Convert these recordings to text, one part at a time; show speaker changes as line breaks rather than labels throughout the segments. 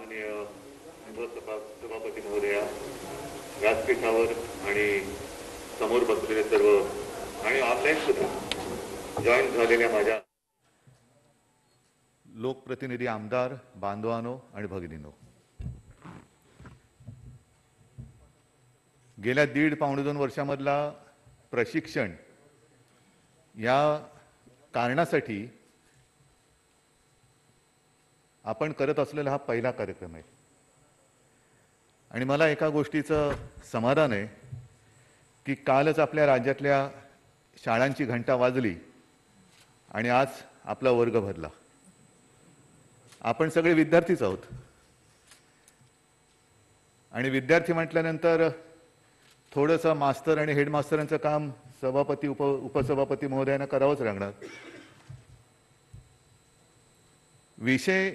माननीय सभापती महोदया, व्यासपीठावर आणि समोर बसलेले सर्व आणि ऑनलाईन सुद्धा जॉईन झालेल्या माझ्या लोकप्रतिनिधी आमदार बांधवांनो आणि भगिनींनो, गेल्या 1.5-2 वर्षामधला प्रशिक्षण या कारणासाठी आपण करत असलेला हा पहिला कार्यक्रम आहे आणि मला एका गोष्टीचं समाधान आहे की कालच आपल्या राज्यातल्या शाळांची घंटा वाजली आणि आज आपला वर्ग भरला. आपण सगळे विद्यार्थीच आहोत आणि विद्यार्थी म्हटल्यानंतर थोडंसं मास्तर आणि हेडमास्टरांचं काम सभापती उपसभापती महोदयांना करावंच लागणार. विषय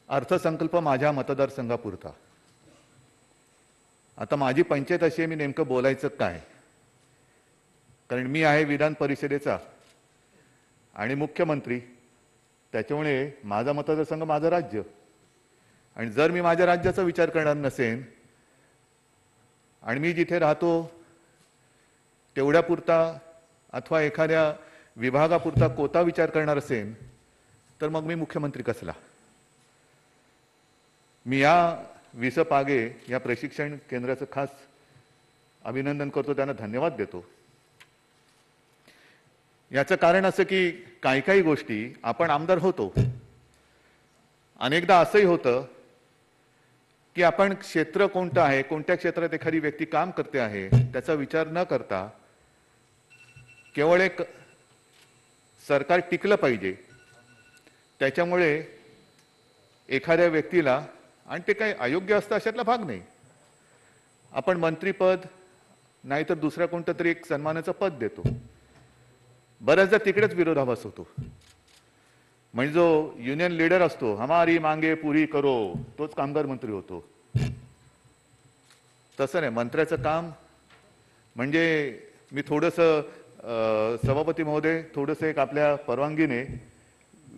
अर्थसंकल्प माझ्या मतदारसंघापुरता. आता माझी पंचायत अशी आहे, मी नेमकं बोलायचं काय, कारण मी आहे विधान परिषदेचा आणि मुख्यमंत्री, त्याच्यामुळे माझा मतदारसंघ माझं राज्य. आणि जर मी माझ्या राज्याचा विचार करणार नसेन आणि मी जिथे राहतो तेवढ्यापुरता अथवा एखाद्या विभागापुरता कोता विचार करणार असेन तर मग मी मुख्यमंत्री कसला. मी या विसपागे या प्रशिक्षण केंद्राचं खास अभिनंदन करतो, त्यांना धन्यवाद देतो. याचं कारण असं की काही गोष्टी आपण आमदार होतो, अनेकदा असंही होतं की आपण क्षेत्र कोणतं आहे, कोणत्या क्षेत्रात एखादी व्यक्ती काम करते आहे त्याचा विचार न करता केवळ एक सरकार टिकलं पाहिजे त्याच्यामुळे एखाद्या व्यक्तीला, आणि ते काही अयोग्य असतं अशातला भाग नाही, आपण मंत्रीपद नाहीतर दुसऱ्या कोणतं तरी एक सन्मानाचं पद देतो. बऱ्याचदा तिकडेच विरोधाभास होतो. म्हणजे जो युनियन लीडर असतो, हमारी मांगे पुरी करो, तोच कामगार मंत्री होतो. तसं नाही. मंत्र्याचं काम म्हणजे मी थोडंसं सभापती महोदय थोडंसं एक आपल्या परवानगीने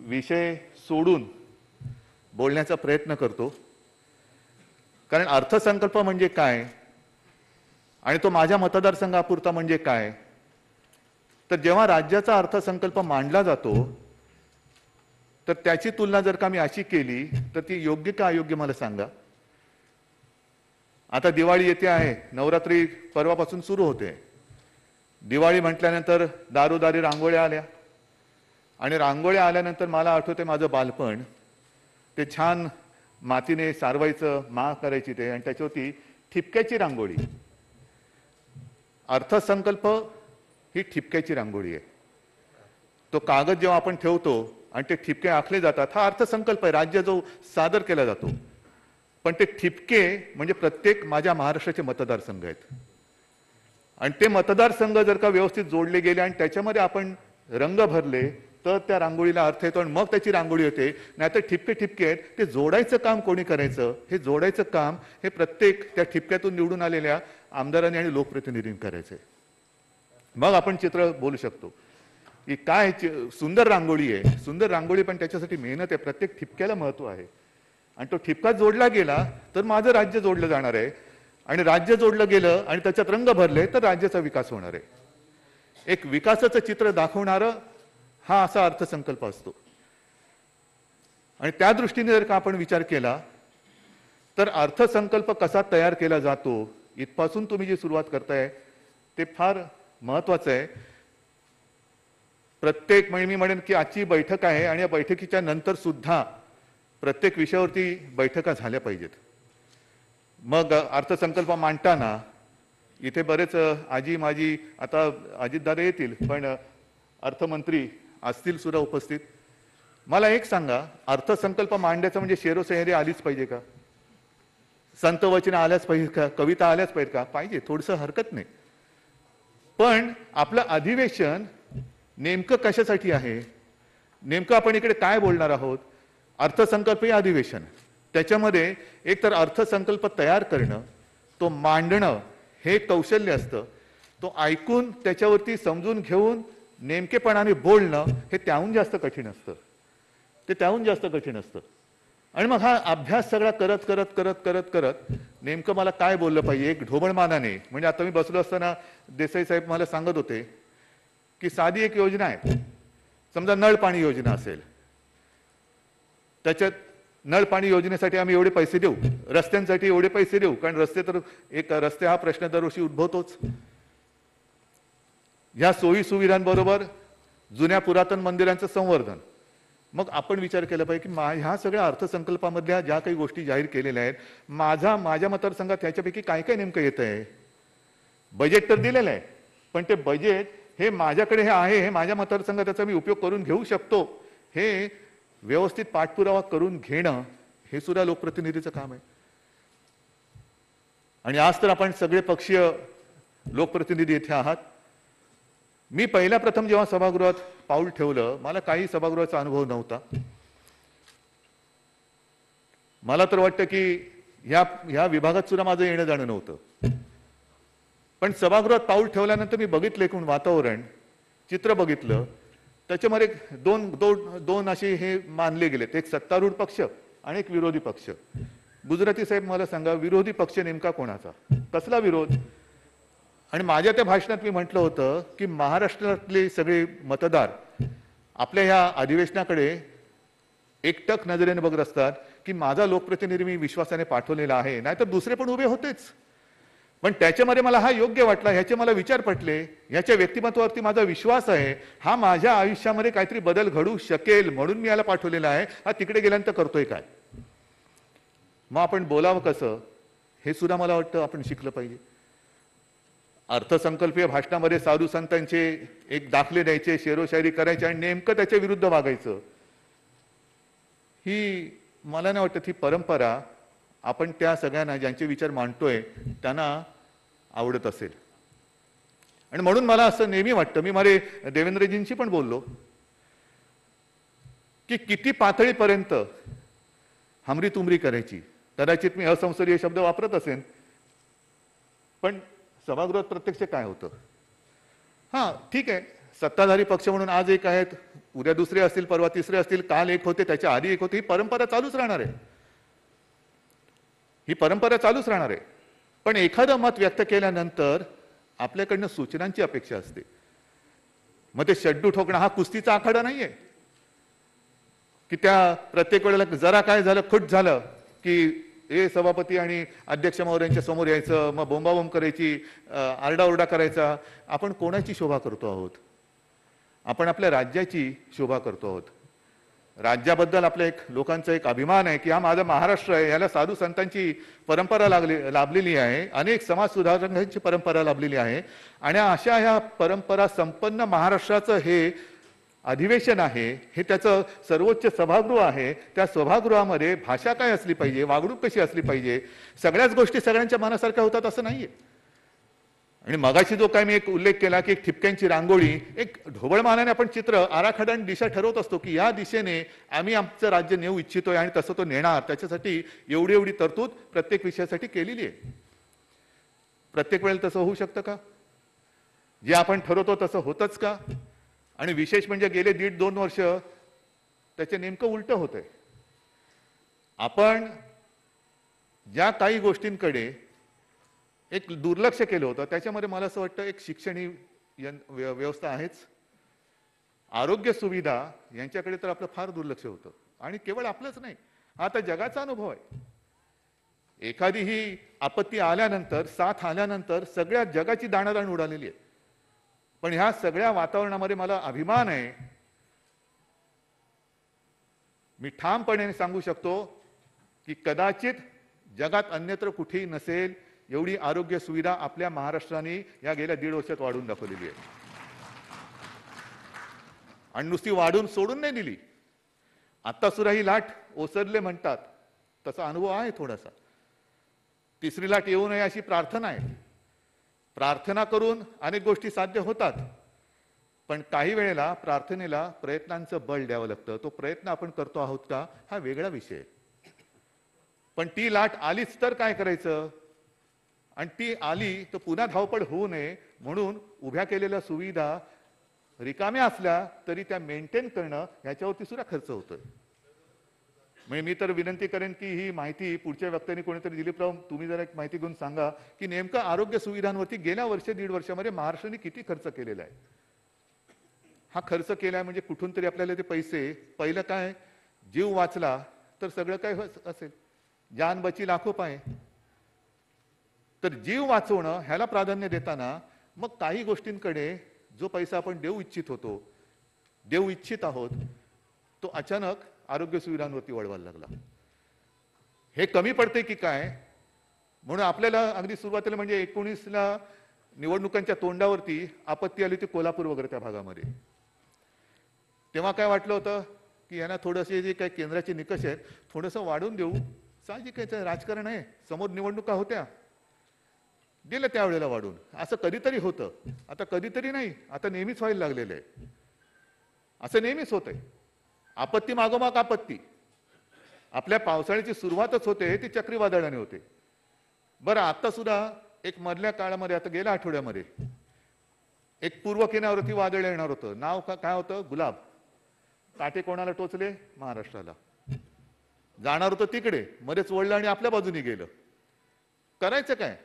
विषय सोडून बोलण्याचा प्रयत्न करतो, कारण अर्थसंकल्प म्हणजे काय आणि तो माझ्या मतदारसंघापुरता म्हणजे काय. तर जेव्हा राज्याचा अर्थसंकल्प मांडला जातो तर त्याची तुलना जर का मी अशी केली तर ती योग्य का अयोग्य मला सांगा. आता दिवाळी येते आहे, नवरात्री परवापासून सुरू होते. दिवाळी म्हटल्यानंतर दारोदारी रांगोळ्या आल्या आणि रांगोळ्या आल्यानंतर मला आठवते माझं बालपण, ते छान मातीने सारवायचं, माळ करायची ते, आणि त्याच्यावरती ठिपक्याची रांगोळी. अर्थसंकल्प ही ठिपक्याची रांगोळी आहे. तो कागद जेव्हा आपण ठेवतो आणि ते ठिपके आखले जातात, हा अर्थसंकल्प आहे, राज्य जो सादर केला जातो. पण ते ठिपके म्हणजे प्रत्येक माझ्या महाराष्ट्राचे मतदारसंघ आहेत आणि ते मतदारसंघ जर का व्यवस्थित जोडले गेले आणि त्याच्यामध्ये आपण रंग भरले तर त्या रांगोळीला अर्थ येतो आणि मग त्याची रांगोळी होते. नाहीतर ठिपके आहेत, ते जोडायचं काम कोणी करायचं, हे जोडायचं काम हे प्रत्येक त्या ठिपक्यातून निवडून आलेल्या आमदारांनी आणि लोकप्रतिनिधींनी करायचंय. मग आपण चित्र बोलू शकतो की काय सुंदर रांगोळी आहे, सुंदर रांगोळी, पण त्याच्यासाठी मेहनत आहे, प्रत्येक ठिपक्याला महत्व आहे. आणि तो ठिपका जोडला गेला तर माझं राज्य जोडलं जाणार आहे आणि राज्य जोडलं गेलं आणि त्याच्यात रंग भरले तर राज्याचा विकास होणार आहे. एक विकासाचं चित्र दाखवणारं हा असा अर्थसंकल्प असतो. आणि त्या दृष्टीने जर का आपण विचार केला तर अर्थसंकल्प कसा तयार केला जातो इथपासून तुम्ही जी सुरुवात करताय ते फार महत्वाचं आहे. प्रत्येक, म्हणजे मी म्हणेन की आजची बैठक आहे आणि या बैठकीच्या नंतर सुद्धा प्रत्येक विषयावरती बैठका झाल्या पाहिजेत. मग अर्थसंकल्प मांडताना इथे बरेच आजी माजी, आता अजितदादा येतील पण अर्थमंत्री असतील सुद्धा उपस्थित. मला एक सांगा, अर्थसंकल्प मांडायचं म्हणजे शेरोसह्याद्री आलीच पाहिजे का, संतवचन आल्याच पाहिजे का, कविता आल्याच पाहिजे का? पाहिजे, थोडंसं हरकत नाही. पण आपलं अधिवेशन नेमकं कशासाठी आहे, नेमकं आपण इकडे काय बोलणार आहोत? अर्थसंकल्प हे अधिवेशन, त्याच्यामध्ये एक तर अर्थसंकल्प तयार करणं, तो मांडणं हे कौशल्य असतं, तो ऐकून त्याच्यावरती समजून घेऊन नेमकेपणाने बोलणं हे त्याहून जास्त कठीण असतं, ते त्याहून जास्त कठीण असतं. आणि मग हा अभ्यास सगळा करत करत करत करत करत नेमकं मला काय बोललं पाहिजे एक ढोबळमानाने. म्हणजे आता मी बसलो असताना देसाई साहेब मला सांगत होते की साधी एक योजना आहे, समजा नळ पाणी योजना असेल, त्याच्यात नळ पाणी योजनेसाठी आम्ही एवढे पैसे देऊ, रस्त्यांसाठी एवढे पैसे देऊ, कारण रस्ते तर एक रस्ते हा प्रश्न दरवर्षी उद्भवतोच. या सोयी सुविधांबरोबर जुन्या पुरातन मंदिरांचं संवर्धन. मग आपण विचार केला पाहिजे की ह्या सगळ्या अर्थसंकल्पामधल्या ज्या काही गोष्टी जाहीर केलेल्या आहेत, माझ्या मतदारसंघात ह्याच्यापैकी काय काय नेमकं येत आहे. बजेट तर दिलेलं आहे, पण ते बजेट हे माझ्याकडे हे आहे, हे माझ्या मतदारसंघात त्याचा मी उपयोग करून घेऊ शकतो, हे व्यवस्थित पाठपुरावा करून घेणं हे सुद्धा लोकप्रतिनिधीचं काम आहे. आणि आज तर आपण सगळे पक्षीय लोकप्रतिनिधी इथे आहात. मी पहिल्या प्रथम जेव्हा सभागृहात पाऊल ठेवलं, मला काही सभागृहाचा अनुभव नव्हता. मला तर वाटतं की ह्या विभागात सुद्धा माझं येणं जाणं नव्हतं. पण सभागृहात पाऊल ठेवल्यानंतर मी बघितलं एकूण वातावरण, चित्र बघितलं. त्याच्यामध्ये दोन असे हे मानले गेलेत, एक सत्तारूढ पक्ष आणि एक विरोधी पक्ष. गुजराती साहेब मला सांगा, विरोधी पक्ष नेमका कोणाचा, कसला विरोध. आणि माझ्या त्या भाषणात मी म्हटलं होतं की महाराष्ट्रातले सगळे मतदार आपल्या ह्या अधिवेशनाकडे एकटक नजरेने बघत असतात की माझा लोकप्रतिनिधी मी विश्वासाने पाठवलेला आहे, नाहीतर दुसरे पण उभे होतेच. पण त्याच्यामध्ये मला हा योग्य वाटला, ह्याचे मला विचार पटले, ह्याच्या व्यक्तिमत्वावरती माझा विश्वास आहे, हा माझ्या आयुष्यामध्ये काहीतरी बदल घडू शकेल म्हणून मी याला पाठवलेला आहे. हा तिकडे गेल्यानंतर करतोय काय. मग आपण बोलावं कसं हे सुद्धा मला वाटतं आपण शिकलं पाहिजे. अर्थसंकल्पीय भाषणामध्ये साधू संतांचे एक दाखले द्यायचे, शेरोशायरी करायचे आणि नेमकं त्याच्या विरुद्ध वागायचं, ही मला नाही वाटत ही परंपरा आपण त्या सगळ्यांना ज्यांचे विचार मांडतोय त्यांना आवडत असेल. आणि म्हणून मला असं नेहमी वाटतं, मी मारे देवेंद्रजींशी पण बोललो की किती पातळीपर्यंत हमरी तुमरी करायची. कदाचित मी असंसदीय शब्द वापरत असेन, पण सभागृहात प्रत्यक्ष काय होतं. हा ठीक आहे, सत्ताधारी पक्ष म्हणून आज एक आहेत, उद्या दुसरे असतील, परवा तिसरे असतील, काल एक होते, त्याच्या आधी एक होते. ही परंपरा चालूच राहणार आहे, ही परंपरा चालूच राहणार आहे. पण एखादं मत व्यक्त केल्यानंतर आपल्याकडनं सूचनांची अपेक्षा असते. मग ते शड्डू ठोकणं हा कुस्तीचा आखाडा नाहीये की त्या प्रत्येक वेळेला जरा काय झालं, खुट झालं की सभापती आणि अध्यक्ष महोदयांच्या समोर यायचं, मग बोंबाबोंब करायची, आरडाओरडा करायचा. आपण कोणाची शोभा करतो आहोत. आपण आपल्या राज्याची शोभा करतो आहोत. राज्याबद्दल आपल्या एक लोकांचा एक अभिमान आहे की हा माझा महाराष्ट्र आहे, याला साधू संतांची परंपरा लाभलेली आहे, अनेक समाज सुधारणांची परंपरा लाभलेली आहे. आणि अशा ह्या परंपरा संपन्न महाराष्ट्राचं हे अधिवेशन आहे, हे त्याचं सर्वोच्च सभागृह आहे. त्या सभागृहामध्ये भाषा काय असली पाहिजे, वागणूक कशी असली पाहिजे, सगळ्याच गोष्टी सगळ्यांच्या मनासारख्या होतात असं नाहीये. आणि मगाशी जो काय मी एक उल्लेख केला की एक ठिपक्यांची रांगोळी, एक ढोबळमानाने आपण चित्र आराखडा आणि दिशा ठरवत असतो की या दिशेने आम्ही आमचं राज्य नेऊ इच्छितोय आणि तसं तो नेणार. त्याच्यासाठी एवढी एवढी तरतूद प्रत्येक विषयासाठी केलेली आहे. प्रत्येक वेळेला तसं होऊ शकतं का. जे आपण ठरवतो तसं होतच का. आणि विशेष म्हणजे गेले 1.5-2 वर्ष त्याचे नेमकं उलटं होतंय. आपण ज्या काही गोष्टींकडे एक दुर्लक्ष केलं होतं, त्याच्यामध्ये मला असं वाटतं एक शिक्षण ही व्यवस्था आहेच, आरोग्य सुविधा यांच्याकडे तर आपलं फार दुर्लक्ष होतं. आणि केवळ आपलंच नाही, हा आता जगाचा अनुभव आहे. एखादी ही आपत्ती आल्यानंतर, साथ आल्यानंतर सगळ्या जगाची दाणादाण उडालेली आहे. पण ह्या सगळ्या वातावरणामध्ये मला अभिमान आहे. मी ठामपणे सांगू शकतो की कदाचित जगात अन्यत्र कुठेही नसेल एवढी आरोग्य सुविधा आपल्या महाराष्ट्राने या गेल्या 1.5 वर्षात वाढवून दाखवलेली आहे. आणि नुसती वाढून सोडून नाही दिली, आता सुद्धा ही लाट ओसरले म्हणतात तसा अनुभव आहे थोडासा. तिसरी लाट येऊ नये अशी प्रार्थना आहे. प्रार्थना करून अनेक गोष्टी साध्य होतात, पण काही वेळेला प्रार्थनेला प्रयत्नांचं बळ द्यावं लागतं. तो प्रयत्न आपण करतो आहोत का हा वेगळा विषय. पण ती लाट आलीच तर काय करायचं. आणि ती आली तर पुन्हा धावपळ होऊ नये म्हणून उभ्या केलेल्या सुविधा रिकाम्या असल्या तरी त्या मेंटेन करणं ह्याच्यावरती सुद्धा खर्च होतोय. म्हणजे मी तर विनंती करेन की ही माहिती पुढच्या वक्त्यांनी कोणीतरी दिलीपराव तुम्ही जरा एक माहिती घेऊन सांगा की नेमकं आरोग्य सुविधांवरती गेल्या वर्ष दीड वर्षामध्ये महाराष्ट्राने किती खर्च केलेला आहे. हा खर्च केलाय म्हणजे कुठून तरी आपल्याला ते पैसे, पहिलं काय जीव वाचला तर सगळं काय असेल, जान बची लाखो पाय. तर जीव वाचवणं ह्याला प्राधान्य देताना मग काही गोष्टींकडे जो पैसा आपण देऊ इच्छित आहोत तो अचानक आरोग्य सुविधांवरती वळवायला लागला. हे कमी पडते की काय म्हणून आपल्याला अगदी सुरुवातीला म्हणजे 19ला निवडणुकांच्या तोंडावरती आपत्ती आली होती कोल्हापूर वगैरे त्या भागामध्ये. तेव्हा काय वाटलं होतं की यांना थोडेसे जे काही केंद्राचे निकष आहेत थोडंसं वाढवून देऊ. साहजिक राजकारण आहे, समोर निवडणुका होत्या, दिलं त्यावेळेला वाढून. असं कधीतरी होतं, आता कधीतरी नाही, आता नेहमीच व्हायला लागलेलं आहे. असं नेहमीच होतंय, आपत्ती मागोमाग आपत्ती. आपल्या पावसाळ्याची सुरुवातच होते ती चक्रीवादळाने होते. बरं आता सुद्धा एक मधल्या काळामध्ये, आता गेल्या आठवड्यामध्ये एक पूर्व किनाऱ्यावरती वादळ येणार होतं. नाव काय होतं? गुलाब. काटे कोणाला टोचले? महाराष्ट्राला. जाणार होतं तिकडे, मध्येच वळलं आणि आपल्या बाजूने गेलं. करायचं काय?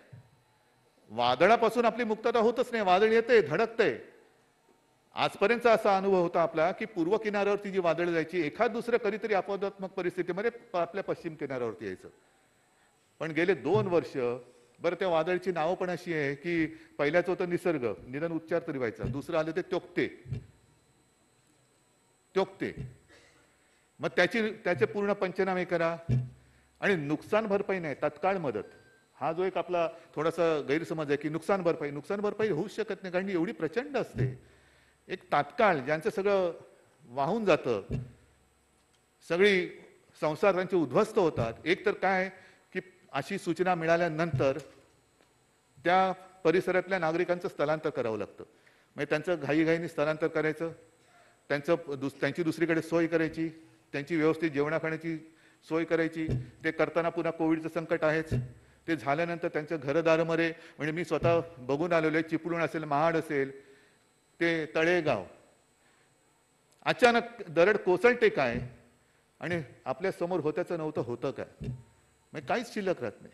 वादळापासून आपली मुक्तता होतच नाही, वादळ येते, धडकते. आजपर्यंत असा अनुभव होता आपला की पूर्व किनाऱ्यावरती जी वादळ जायची एखाद दुसरं कधीतरी अपवादात्मक परिस्थितीमध्ये आपल्या पश्चिम किनाऱ्यावरती यायचं. पण गेले 2 वर्ष बरं त्या वादळची नावं पण अशी आहे की पहिल्याच होतं निसर्ग, निदान उच्चार तरी व्हायचा. दुसरं आलं ते त्योक्ते. मग त्याचे पूर्ण पंचनामे करा आणि नुकसान भरपाई नाही, तत्काळ मदत. हा जो एक आपला थोडासा गैरसमज आहे की नुकसान भरपाई होऊच शकत नाही, कारण एवढी प्रचंड असते. एक तात्काळ ज्यांचं सगळं वाहून जातं, सगळी संसार त्यांचे उद्ध्वस्त होतात. एक तर काय की अशी सूचना मिळाल्यानंतर त्या परिसरातल्या नागरिकांचं स्थलांतर करावं लागतं. म्हणजे त्यांचं घाईघाईने स्थलांतर करायचं, त्यांची दुसरीकडे सोय करायची, त्यांची व्यवस्थित जेवणाखाण्याची सोय करायची. ते करताना पुन्हा कोविडचं संकट आहेच. ते झाल्यानंतर त्यांच्या घरदारामध्ये, म्हणजे मी स्वतः बघून आलेलो आहे, चिपळूण असेल, महाड असेल, ते तळेगाव, अचानक दरड कोसळते काय आणि आपल्या समोर होत्याचं नव्हतं होतं काय, म्हणजे काहीच शिल्लक राहत नाही.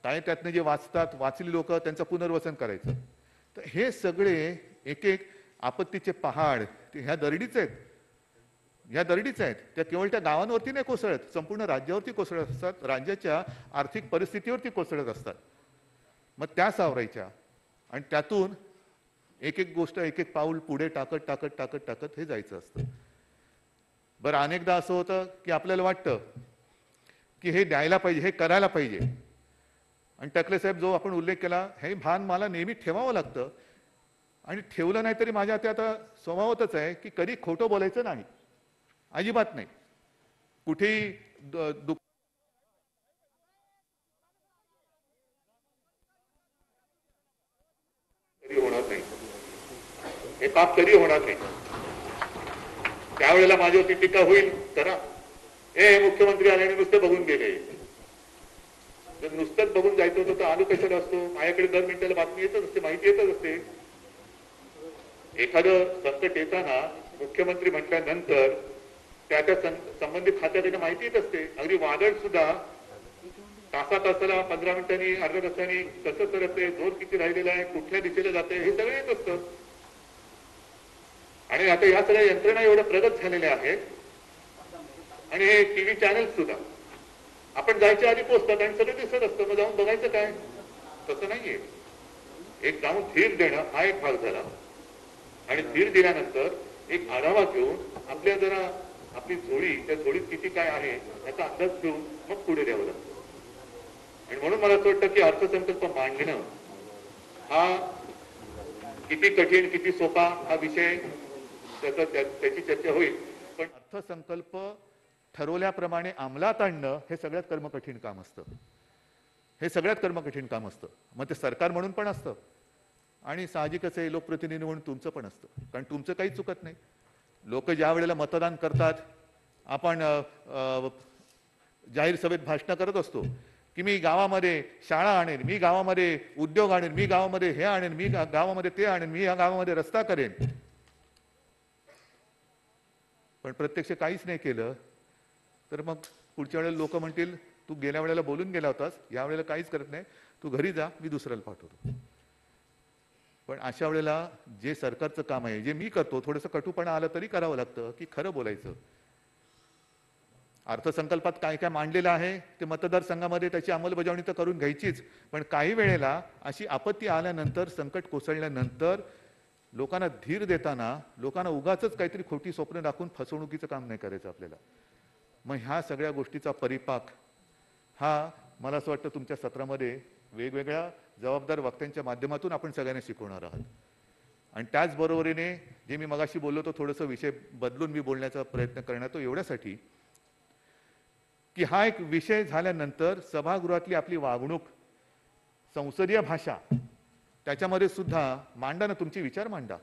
काय त्यातनं जे वाचली लोक त्यांचं पुनर्वसन करायचं. तर हे सगळे एक एक आपत्तीचे पहाड ह्या दरडीच आहेत. त्या केवळ त्या गावांवरती नाही कोसळत, संपूर्ण राज्यावरती कोसळत असतात, राज्याच्या आर्थिक परिस्थितीवरती कोसळत असतात. मग त्या सावरायच्या आणि त्यातून एक एक गोष्ट, एक एक पाऊल पुढे टाकत हे जायचं असतं. बरं अनेकदा असं होतं की आपल्याला वाटतं की हे द्यायला पाहिजे, हे करायला पाहिजे. आणि टकले साहेब जो आपण उल्लेख केला, हे भान मला नेहमी ठेवावं लागतं. आणि ठेवलं नाही तरी माझ्या ते आता स्वभावतच आहे की कधी खोटं बोलायचं नाही, अजिबात नाही. कुठेही होणार नाही, हे पाप कधी होणार नाही. त्यावेळेला माझ्यावरती टीका होईल करा, हे मुख्यमंत्री आल्याने नुसते बघून गेले. जर नुसतंच बघून जायचं होतं तर आलो कशाला असतो? माझ्याकडे दर मिनिटाला बातमी येतच असते, माहिती येतच असते. एखादं संकट येताना मुख्यमंत्री म्हटल्यानंतर त्या संबंधित खात्याला माहिती येत असते. अगदी वादळ सुद्धा तासाला 15 मिनिटांनी, अर्ध्या तासांनी कसं करते, जोर किती राहिलेला आहे, कुठल्या दिशेला जाते, हे सगळं येत असतं. आणि आता या सगळ्या यंत्रणा एवढ्या प्रगत झालेल्या आहेत आणि हे टीव्ही चॅनल सुद्धा आपण जायच्या आधी पोहोचतात आणि सगळं दिसत असतं. मग जाऊन बघायचं काय? तसं नाहीये. एक जाऊन धीर देणं हा एक भाग झाला आणि धीर दिल्यानंतर एक आढावा घेऊन आपल्या जरा आपली झोळी, त्या झोळीत किती काय आहे याचा अंदाज घेऊन मग पुढे द्यावं लागतं. आणि म्हणून मला असं वाटतं की अर्थसंकल्प मांडणं हा किती कठीण किती सोपा हा विषय, त्याची चर्चा होईल. पण अर्थसंकल्प ठरवल्याप्रमाणे अंमलात आणणं हे सगळ्यात कर्मकठीण काम असतं. मग ते सरकार म्हणून पण असतं आणि साहजिकच आहे लोकप्रतिनिधी म्हणून तुमचं पण असतं, कारण तुमचं काही चुकत नाही. लोक ज्या वेळेला मतदान करतात, आपण जाहीर सभेत भाषण करत असतो की मी गावामध्ये शाळा आणेन, मी गावामध्ये उद्योग आणेन, मी गावामध्ये हे आणेन, मी गावामध्ये ते आणेन, मी या गावामध्ये रस्ता करेन. पण प्रत्यक्ष काहीच नाही केलं तर मग पुढच्या वेळेला लोक म्हणतील तू गेल्या वेळेला बोलून गेला होतास, या वेळेला काहीच करत नाही, तू घरी जा, मी दुसऱ्याला पाठवतो. पण अशा वेळेला जे सरकारचं काम आहे, जे मी करतो, थोडंसं कटूपणा आलं तरी करावं लागतं की खरं बोलायचं. अर्थसंकल्पात काय काय मांडलेलं आहे ते मतदारसंघामध्ये त्याची अंमलबजावणी तर करून घ्यायचीच, पण काही वेळेला अशी आपत्ती आल्यानंतर, संकट कोसळल्यानंतर लोकांना धीर देताना लोकांना उगाचच काहीतरी खोटी स्वप्न दाखवून फसवणुकीचं काम नाही करायचं आपल्याला. मग ह्या सगळ्या गोष्टीचा परिपाक हा मला असं वाटतं तुमच्या सत्रामध्ये वेगवेगळ्या जबाबदार वक्त्यांच्या माध्यमातून आपण सगळ्यांना शिकवणार आहात. आणि त्याचबरोबरीने जे मी मगाशी बोललो तो थोडंसं विषय बदलून मी बोलण्याचा प्रयत्न करण्यात तो एवढ्यासाठी की हा एक विषय झाल्यानंतर सभागृहातली आपली वागणूक, संसदीय भाषा, त्याच्यामध्ये सुद्धा मांडा ना, तुमचे विचार मांडा.